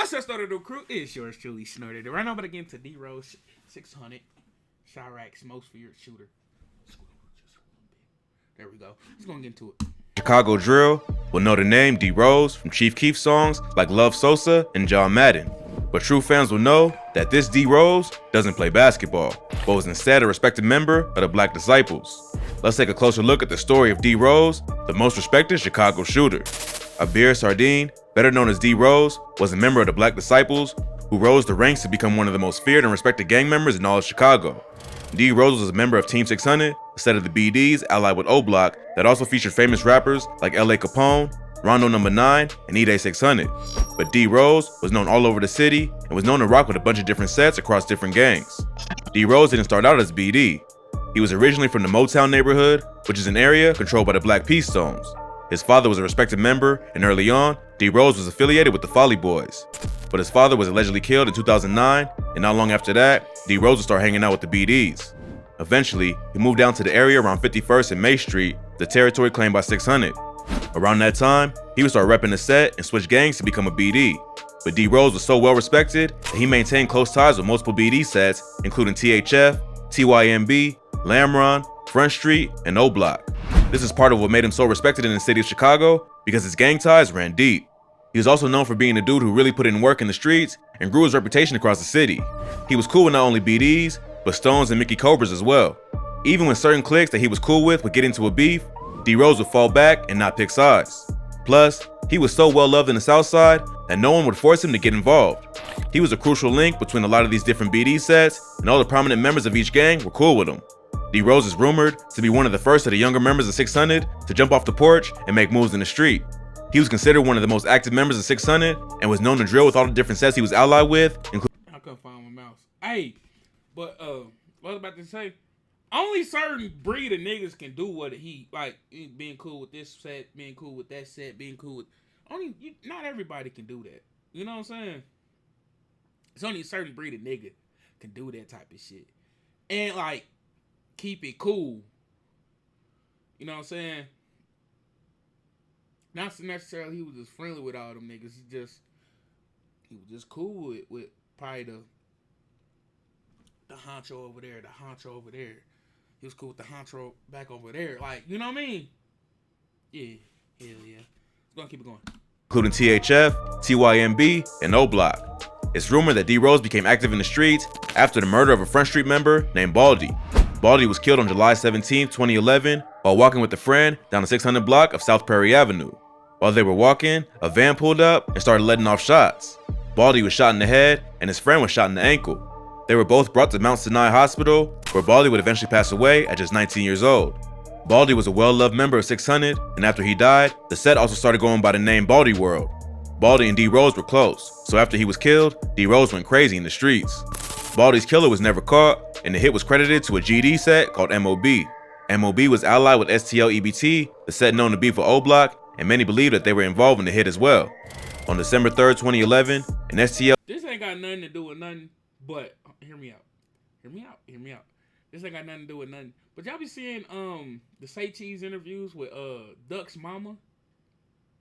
What's up, Starter the Crew? It's yours truly, Snorted. Right now, I'm about to get into D-Rose 600, Chiraq's most feared shooter. There we go. Let's go and get into it. Chicago drill will know the name D-Rose from Chief Keef songs like Love Sosa and John Madden. But true fans will know that this D-Rose doesn't play basketball, but was instead a respected member of the Black Disciples. Let's take a closer look at the story of D-Rose, the most respected Chicago shooter. Abir Sardine, better known as D-Rose, was a member of the Black Disciples who rose the ranks to become one of the most feared and respected gang members in all of Chicago. D-Rose was a member of Team 600, a set of the BDs allied with O-Block that also featured famous rappers like L.A. Capone, Rondo No. 9, and E-Day 600. But D-Rose was known all over the city and was known to rock with a bunch of different sets across different gangs. D-Rose didn't start out as BD. He was originally from the Motown neighborhood, which is an area controlled by the Black Peace Stones. His father was a respected member, and early on, D-Rose was affiliated with the Folly Boys. But his father was allegedly killed in 2009, and not long after that, D-Rose would start hanging out with the BDs. Eventually, he moved down to the area around 51st and May Street, the territory claimed by 600. Around that time, he would start repping the set and switch gangs to become a BD. But D-Rose was so well respected that he maintained close ties with multiple BD sets, including THF, TYMB, Lamron, Front Street, and O-Block. This is part of what made him so respected in the city of Chicago because his gang ties ran deep. He was also known for being a dude who really put in work in the streets and grew his reputation across the city. He was cool with not only BDs, but Stones and Mickey Cobras as well. Even when certain cliques that he was cool with would get into a beef, D-Rose would fall back and not pick sides. Plus, he was so well loved in the South Side that no one would force him to get involved. He was a crucial link between a lot of these different BD sets, and all the prominent members of each gang were cool with him. D-Rose is rumored to be one of the first of the younger members of 600 to jump off the porch and make moves in the street. He was considered one of the most active members of 600 and was known to drill with all the different sets he was allied with, including. I couldn't find my mouse. Hey, but what I was about to say, only certain breed of niggas can do what he like. Being cool with this set, being cool with that set, being cool with not everybody can do that. You know what I'm saying? It's only a certain breed of nigga can do that type of shit and like keep it cool. You know what I'm saying? Not necessarily he was just friendly with all them niggas. He was just cool with probably the honcho over there, the honcho over there. He was cool with the honcho back over there. Like, you know what I mean? Yeah. Hell yeah. Let's go and keep it going. Including THF, TYMB, and O-Block. It's rumored that D-Rose became active in the streets after the murder of a Front Street member named Baldy. Baldy was killed on July 17, 2011, while walking with a friend down the 600 block of South Prairie Avenue. While they were walking, a van pulled up and started letting off shots. Baldy was shot in the head, and his friend was shot in the ankle. They were both brought to Mount Sinai Hospital, where Baldy would eventually pass away at just 19 years old. Baldy was a well-loved member of 600, and after he died, the set also started going by the name Baldy World. Baldy and D-Rose were close, so after he was killed, D-Rose went crazy in the streets. Baldy's killer was never caught, and the hit was credited to a GD set called MOB. MOB was allied with STL EBT, the set known to be for O-Block, and many believe that they were involved in the hit as well. On December 3rd, 2011, an STL. This ain't got nothing to do with nothing, but hear me out. This ain't got nothing to do with nothing. But y'all be seeing the Say Cheese interviews with Duck's mama?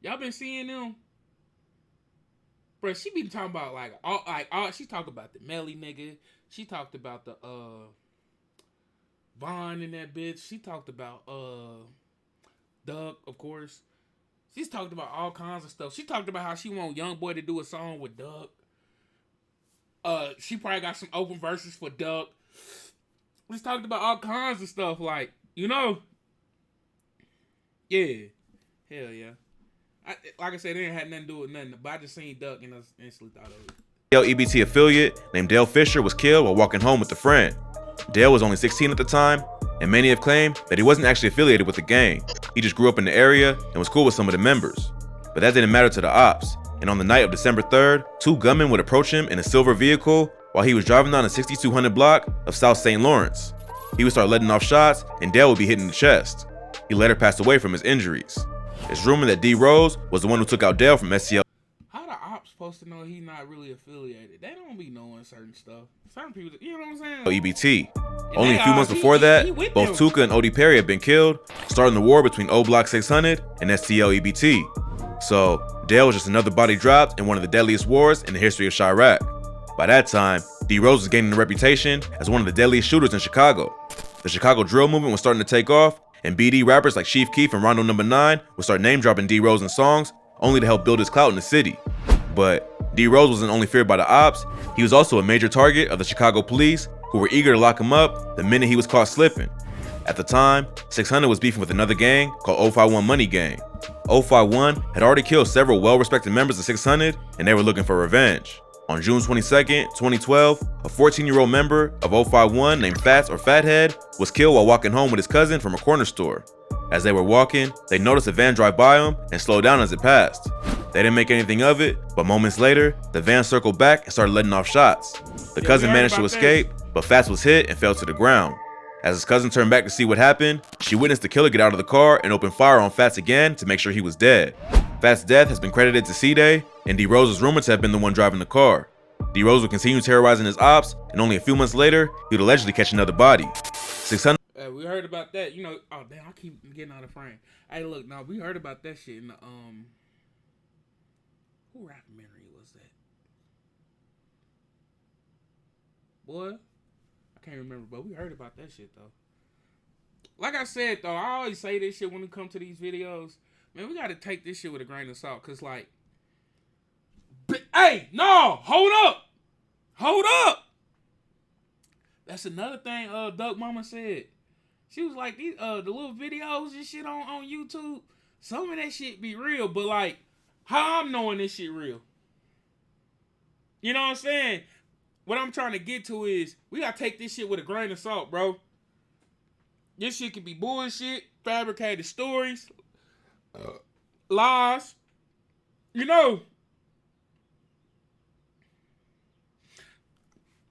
Y'all been seeing them? Bro, she be talking about all she talked about the Melly nigga. She talked about the Vaughn in that bitch. She talked about Duck, of course. She's talked about all kinds of stuff. She talked about how she want YoungBoy to do a song with Duck. She probably got some open verses for Duck. She's talked about all kinds of stuff, like, you know. Yeah. Hell yeah. Like I said, it ain't had nothing to do with nothing, but I just seen Duck and I instantly thought of it. EBT affiliate named Dale Fisher was killed while walking home with a friend. Dale was only 16 at the time, and many have claimed that he wasn't actually affiliated with the gang. He just grew up in the area and was cool with some of the members. But that didn't matter to the ops, and on the night of December 3rd, two gunmen would approach him in a silver vehicle while he was driving down the 6200 block of South St. Lawrence. He would start letting off shots, and Dale would be hit in the chest. He later passed away from his injuries. It's rumored that D-Rose was the one who took out Dale from STL. How the ops supposed to know he's not really affiliated? They don't be knowing certain stuff. Certain people, you know what I'm saying? EBT. Only a few months before that, both Tuka and Odie Perry had been killed, starting the war between O-Block 600 and STL EBT. So Dale was just another body dropped in one of the deadliest wars in the history of Chiraq. By that time, D. Rose was gaining a reputation as one of the deadliest shooters in Chicago. The Chicago drill movement was starting to take off, and BD rappers like Chief Keef and Rondo No. 9 would start name-dropping D. Rose in songs, only to help build his clout in the city. But D. Rose wasn't only feared by the ops, he was also a major target of the Chicago police, who were eager to lock him up the minute he was caught slipping. At the time, 600 was beefing with another gang called 051 Money Gang. 051 had already killed several well-respected members of 600, and they were looking for revenge. On June 22nd, 2012, a 14-year-old member of 051 named Fats or Fathead was killed while walking home with his cousin from a corner store. As they were walking, they noticed a van drive by them and slowed down as it passed. They didn't make anything of it, but moments later, the van circled back and started letting off shots. The cousin managed to escape, but Fats was hit and fell to the ground. As his cousin turned back to see what happened, she witnessed the killer get out of the car and open fire on Fats again to make sure he was dead. Fats' death has been credited to C-Day, and D. Rose is rumored to have been the one driving the car. D. Rose would continue terrorizing his ops, and only a few months later, he would allegedly catch another body. 600. We heard about that, you know. Oh damn, I keep getting out of frame. Hey, look, now we heard about that shit in the who documentary was that? Boy, I can't remember, but we heard about that shit though. Like I said though, I always say this shit when we come to these videos. Man, we gotta take this shit with a grain of salt, cause like, hey, no, hold up. That's another thing. Duck Mama said. She was like, these the little videos and shit on YouTube. Some of that shit be real, but like, how I'm knowing this shit real? You know what I'm saying? What I'm trying to get to is we gotta take this shit with a grain of salt, bro. This shit could be bullshit, fabricated stories, lies. You know,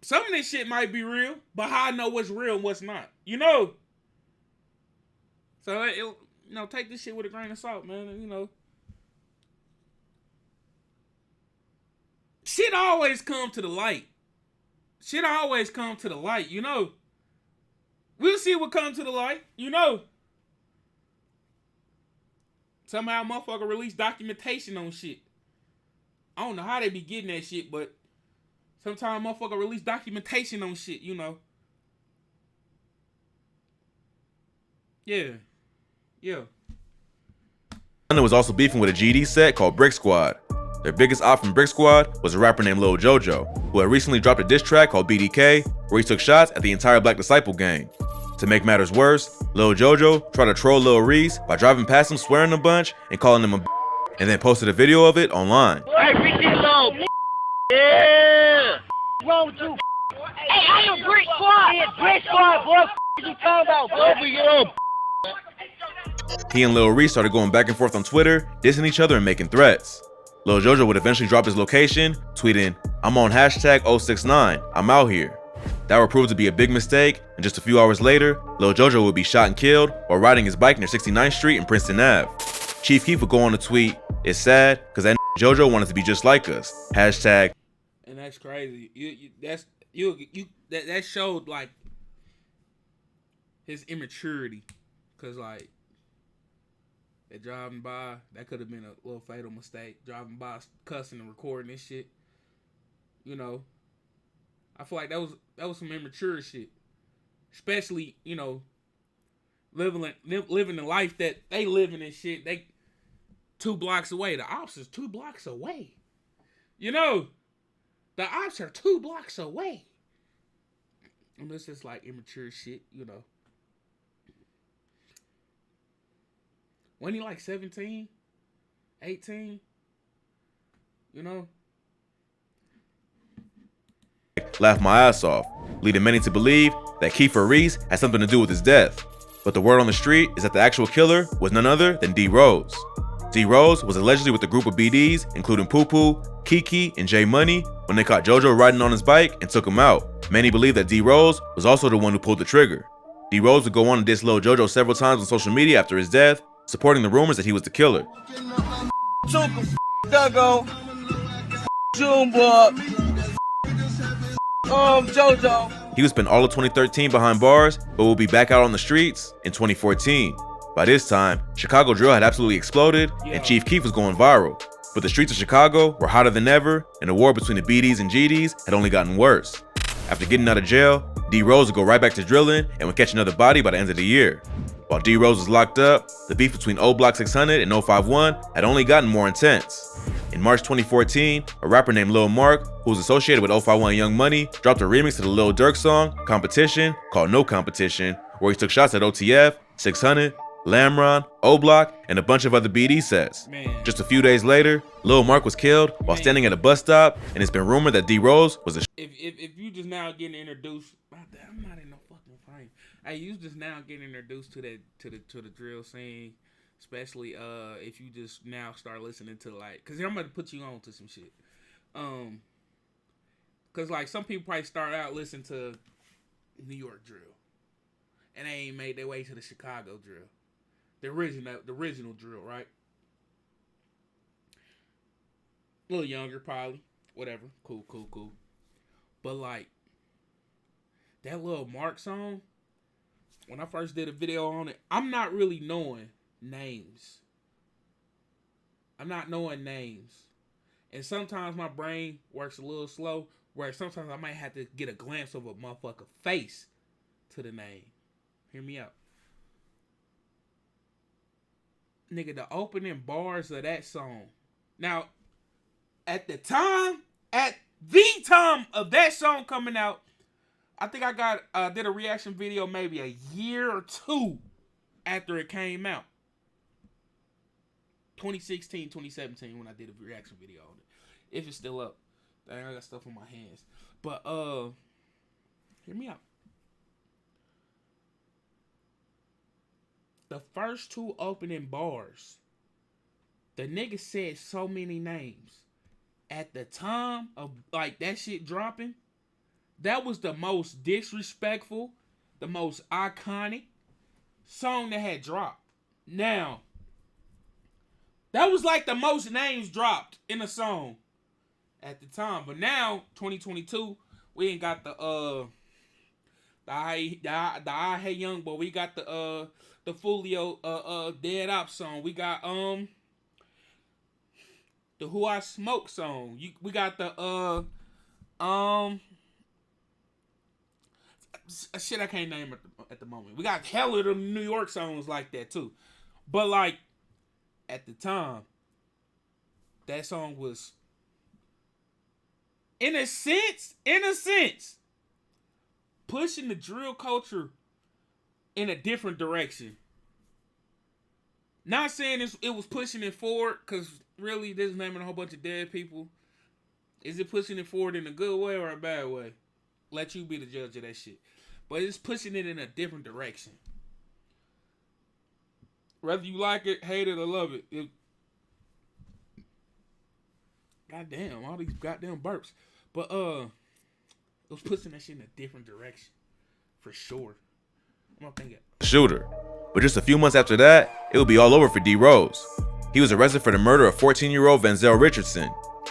some of this shit might be real, but how I know what's real and what's not? You know. So take this shit with a grain of salt, man. You know, shit always come to the light. Shit always come to the light. You know, we'll see what comes to the light. You know, somehow motherfucker release documentation on shit. I don't know how they be getting that shit, but sometimes motherfucker release documentation on shit. You know. Yeah. Thunder was also beefing with a GD set called Brick Squad. Their biggest op from Brick Squad was a rapper named Lil Jojo, who had recently dropped a diss track called BDK, where he took shots at the entire Black Disciple gang. To make matters worse, Lil Jojo tried to troll Lil Reese by driving past him swearing a bunch and calling him a and then posted a video of it online. Hey, yeah! Wrong with you? Hey, I am Brick Squad! Yeah, Brick Squad, boy. What you talking about, boy? He and Lil Reese started going back and forth on Twitter, dissing each other and making threats. Lil Jojo would eventually drop his location, tweeting, "I'm on hashtag 069, I'm out here." That would prove to be a big mistake, and just a few hours later, Lil Jojo would be shot and killed while riding his bike near 69th Street and Princeton Ave. Chief Keef would go on to tweet, "It's sad, cause that Jojo wanted to be just like us. Hashtag." And that's crazy. That showed like his immaturity, cause like that driving by, that could have been a little fatal mistake. Driving by, cussing and recording this shit. You know, I feel like that was some immature shit, especially living the life that they living and shit. They 2 blocks away. The ops is 2 blocks away. You know, the ops are 2 blocks away. And this is like immature shit, you know. Wasn't he like 17, 18? You know? Laughed my ass off, leading many to believe that Kiefer Reese had something to do with his death. But the word on the street is that the actual killer was none other than D. Rose. D. Rose was allegedly with a group of BDs, including Poo Poo, Kiki, and J Money, when they caught JoJo riding on his bike and took him out. Many believe that D. Rose was also the one who pulled the trigger. D. Rose would go on to diss Lil JoJo several times on social media after his death, supporting the rumors that he was the killer. He would spend all of 2013 behind bars, but will be back out on the streets in 2014. By this time, Chicago drill had absolutely exploded, and Chief Keef was going viral. But the streets of Chicago were hotter than ever, and the war between the BDs and GDs had only gotten worse. After getting out of jail, D Rose would go right back to drilling and would catch another body by the end of the year. While D Rose was locked up, the beef between O Block 600 and 051 had only gotten more intense. In March 2014, a rapper named Lil Mark, who was associated with 051 Young Money, dropped a remix to the Lil Durk song, Competition, called No Competition, where he took shots at OTF, 600, Lamron, O Block, and a bunch of other BD sets. Just a few days later, Lil Mark was killed while standing at a bus stop, and it's been rumored that D Rose was a If you just now getting introduced, I'm not in no fucking frame. Hey, you just now getting introduced to the drill scene, especially if you just now start listening to like, cause I'm gonna put you on to some shit. Cause like some people probably start out listening to New York drill, and they ain't made their way to the Chicago drill, the original drill, right? A little younger, probably. Whatever. Cool. But like that Lil Mark song, when I first did a video on it, I'm not really knowing names. I'm not knowing names. And sometimes my brain works a little slow, where sometimes I might have to get a glance of a motherfucker face to the name. Hear me out. Nigga, the opening bars of that song. Now, at the time of that song coming out, I think I did a reaction video maybe a year or two after it came out. 2016, 2017 when I did a reaction video on it. If it's still up. Dang, I got stuff on my hands. But hear me out. The first two opening bars, the nigga said so many names. At the time of like that shit dropping, that was the most disrespectful, the most iconic song that had dropped. Now, that was like the most names dropped in a song at the time. But now, 2022, we ain't got the I Hey Young Boy. We got the Folio Dead Op song. We got the Who I Smoke song. We got the shit I can't name at the moment. We got hella of them New York songs like that too. But like at the time, that song was in a sense, pushing the drill culture in a different direction. Not saying it was pushing it forward, because really, this is naming a whole bunch of dead people. Is it pushing it forward in a good way or a bad way? Let you be the judge of that shit. But it's pushing it in a different direction. Whether you like it, hate it, or love it. Goddamn, all these goddamn burps. But it was pushing that shit in a different direction. For sure. I'm not thinking. Shooter. But just a few months after that, it would be all over for D Rose. He was arrested for the murder of 14-year-old Venzel Richardson.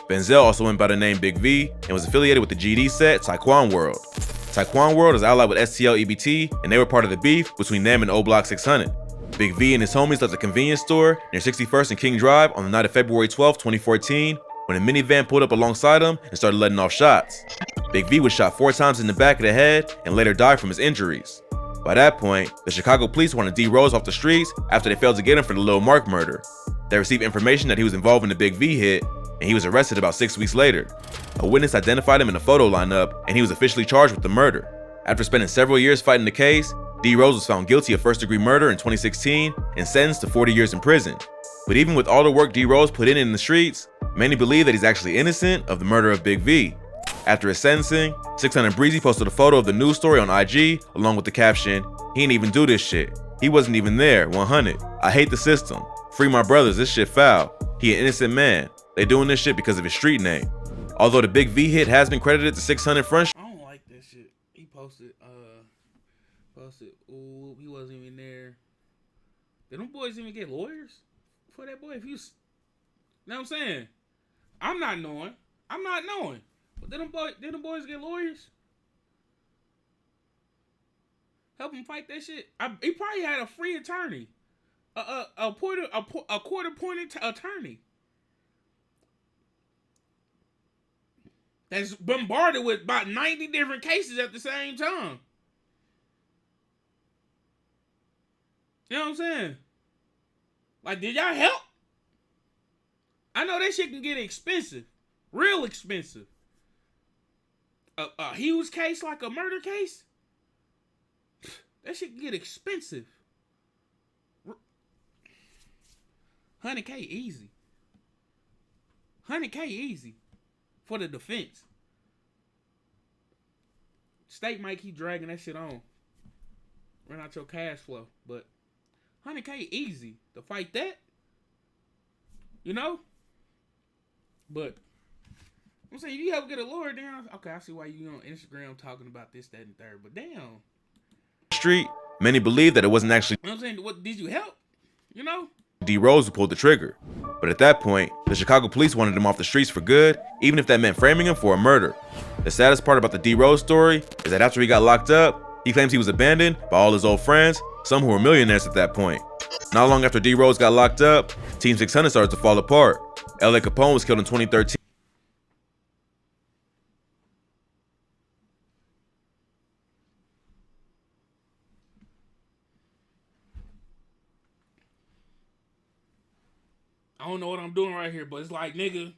Venzel also went by the name Big V and was affiliated with the GD set Taekwon World. Taekwon World is allied with STL EBT, and they were part of the beef between them and O Block 600. Big V and his homies left a convenience store near 61st and King Drive on the night of February 12, 2014, when a minivan pulled up alongside him and started letting off shots. Big V was shot 4 times in the back of the head and later died from his injuries. By that point, the Chicago police wanted D Rose off the streets after they failed to get him for the Lil Mark murder. They received information that he was involved in the Big V hit, and he was arrested about 6 weeks later. A witness identified him in a photo lineup, and he was officially charged with the murder. After spending several years fighting the case, D Rose was found guilty of first-degree murder in 2016 and sentenced to 40 years in prison. But even with all the work D Rose put in the streets, many believe that he's actually innocent of the murder of Big V. After his sentencing, 600 Breezy posted a photo of the news story on IG along with the caption, "He didn't even do this shit. He wasn't even there, 100. I hate the system. Free my brothers, this shit foul. He an innocent man. They doing this shit because of his street name." Although the Big V hit has been credited to 600 Front. I don't like that shit. He posted, ooh, he wasn't even there. Did them boys even get lawyers for that boy? If you know what I'm saying? I'm not knowing. But did them boys get lawyers? Help him fight that shit. He probably had a free attorney. a court-appointed attorney that's bombarded with about 90 different cases at the same time. You know what I'm saying? Like, did y'all help? I know that shit can get expensive. Real expensive. A huge case like a murder case, that shit can get expensive. 100K easy. 100K easy for the defense. State might keep dragging that shit on. Run out your cash flow. But 100K easy to fight that. You know? But I'm saying, you help get a lawyer down. Okay, I see why you on Instagram talking about this, that, and third. But damn. Street, many believe that it wasn't actually You know what I'm saying? What did you help? You know? D Rose who pulled the trigger. But at that point, the Chicago police wanted him off the streets for good, even if that meant framing him for a murder. The saddest part about the D Rose story is that after he got locked up, he claims he was abandoned by all his old friends, some who were millionaires at that point. Not long after D Rose got locked up, Team 600 started to fall apart. L.A. Capone was killed in 2013. I don't know what I'm doing right here, but it's like, nigga. You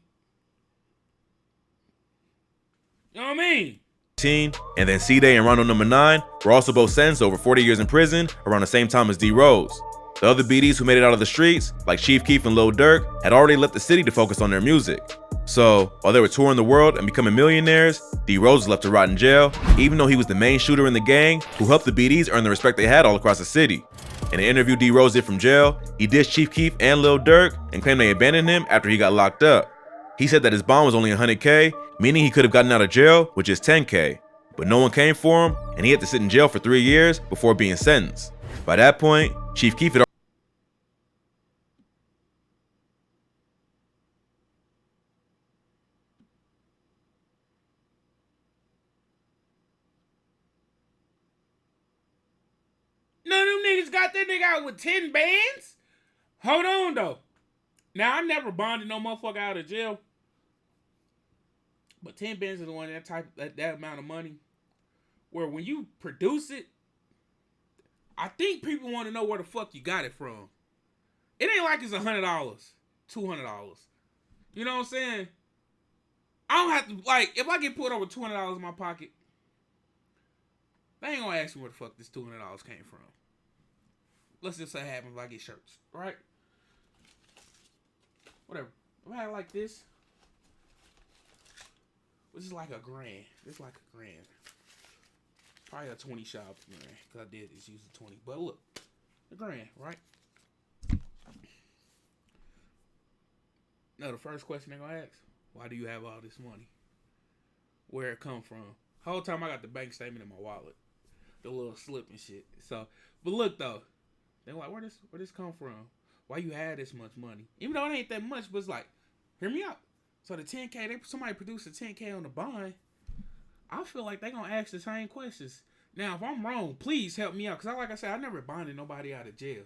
know what I mean? And then C-Day and Rondo number 9 were also both sentenced to over 40 years in prison around the same time as D Rose. The other BDs who made it out of the streets, like Chief Keef and Lil Durk, had already left the city to focus on their music. So, while they were touring the world and becoming millionaires, D Rose was left to rot in jail, even though he was the main shooter in the gang who helped the BDs earn the respect they had all across the city. In an interview D Rose did from jail, he dissed Chief Keef and Lil Durk and claimed they abandoned him after he got locked up. He said that his bond was only 100K, meaning he could have gotten out of jail with just 10K. But no one came for him, and he had to sit in jail for 3 years before being sentenced. By that point, Chief Keef had None of them niggas got that nigga out with 10 bands? Hold on, though. Now, I never bonded no motherfucker out of jail. But 10 bands is the one that amount of money. Where when you produce it, I think people want to know where the fuck you got it from. It ain't like it's $100, $200. You know what I'm saying? I don't have to, like, if I get put over $200 in my pocket, they ain't gonna ask me where the fuck this $200 came from. Let's just say it happens if I get shirts, right? Whatever. If I had like this, which is like $1,000. It's like $1,000. Probably a 20 shop, man. Cause I did just use the 20. But look, $1,000, right? Now the first question they're gonna ask: why do you have all this money? Where it come from? Whole time I got the bank statement in my wallet, the little slip and shit. So, but look though, they're like, where this come from? Why you had this much money? Even though it ain't that much, but it's like, hear me out. So the 10K, somebody produced a 10K on the bond. I feel like they gonna ask the same questions. Now, if I'm wrong, please help me out. Cause like I said, I never bonded nobody out of jail.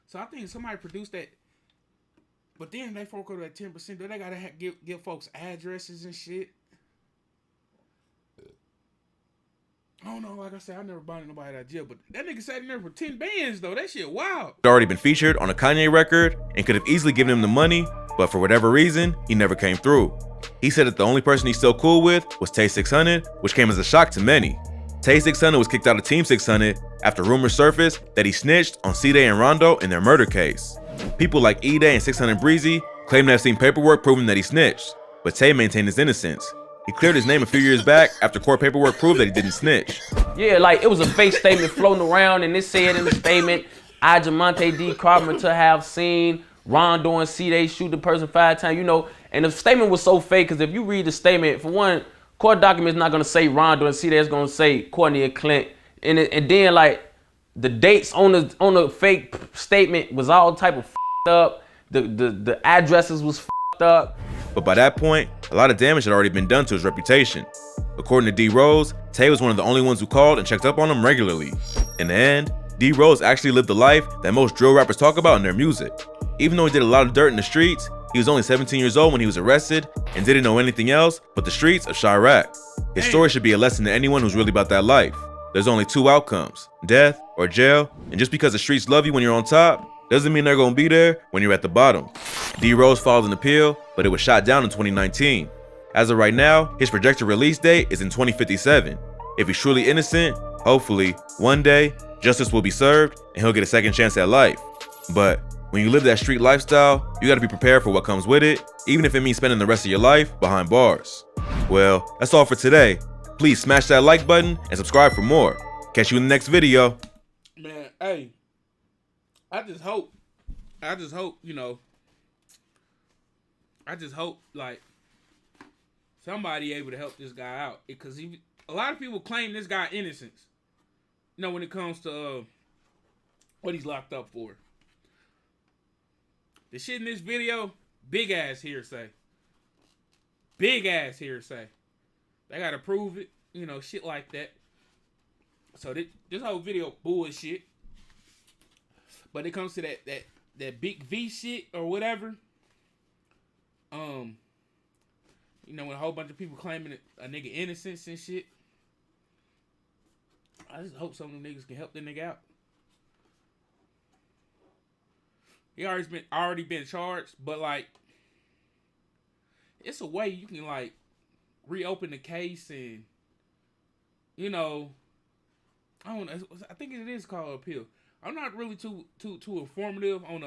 So I think somebody produced that. But then they fork over that 10%. They gotta give folks addresses and shit. I don't know. Like I said, I never bonded nobody out of jail. But that nigga sat in there for 10 bands though. That shit wild. He'd already been featured on a Kanye record and could have easily given him the money, but for whatever reason, he never came through. He said that the only person he's still cool with was Tay 600, which came as a shock to many. Tay 600 was kicked out of Team 600 after rumors surfaced that he snitched on C-Day and Rondo in their murder case. People like E-Day and 600 Breezy claimed to have seen paperwork proving that he snitched, but Tay maintained his innocence. He cleared his name a few years back after court paperwork proved that he didn't snitch. Yeah, like it was a fake statement floating around, and it said in the statement, I, Jamonte D. Carpenter, have seen Rondo and C-Day shoot the person 5 times, you know, and the statement was so fake because if you read the statement, for one, court document's not gonna say Rondo and C-Day, it's gonna say Courtney and Clint, and then like the dates on the fake statement was all type of up. The addresses was up. But by that point, a lot of damage had already been done to his reputation. According to D Rose, Tay was one of the only ones who called and checked up on him regularly. In the end, D Rose actually lived the life that most drill rappers talk about in their music. Even though he did a lot of dirt in the streets, he was only 17 years old when he was arrested and didn't know anything else but the streets of Chiraq. His story should be a lesson to anyone who's really about that life. There's only two outcomes, death or jail, and just because the streets love you when you're on top, doesn't mean they're gonna be there when you're at the bottom. D Rose filed an appeal, but it was shot down in 2019. As of right now, his projected release date is in 2057. If he's truly innocent, hopefully, one day, justice will be served and he'll get a second chance at life. But when you live that street lifestyle, you gotta be prepared for what comes with it, even if it means spending the rest of your life behind bars. Well, that's all for today. Please smash that like button and subscribe for more. Catch you in the next video. Man, hey, I just hope, like, somebody able to help this guy out. Because a lot of people claim this guy innocence. When it comes to what he's locked up for. The shit in this video, big ass hearsay. Big ass hearsay. They gotta prove it, shit like that. So this whole video bullshit. But it comes to that big V shit or whatever. When a whole bunch of people claiming a nigga innocence and shit. I just hope some of them niggas can help the nigga out. He already been charged, but like, it's a way you can like reopen the case and I don't know. I think it is called appeal. I'm not really too informative on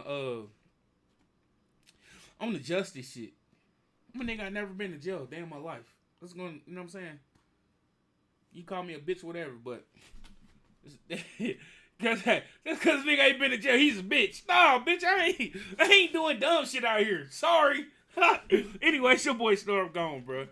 the justice shit. I'm a nigga I never been to jail day in my life. What's going? You know what I'm saying? You call me a bitch, whatever, but just cause nigga ain't been to jail, he's a bitch. Nah, bitch, I ain't doing dumb shit out here. Sorry. Anyway, it's your boy Storm gone, bro.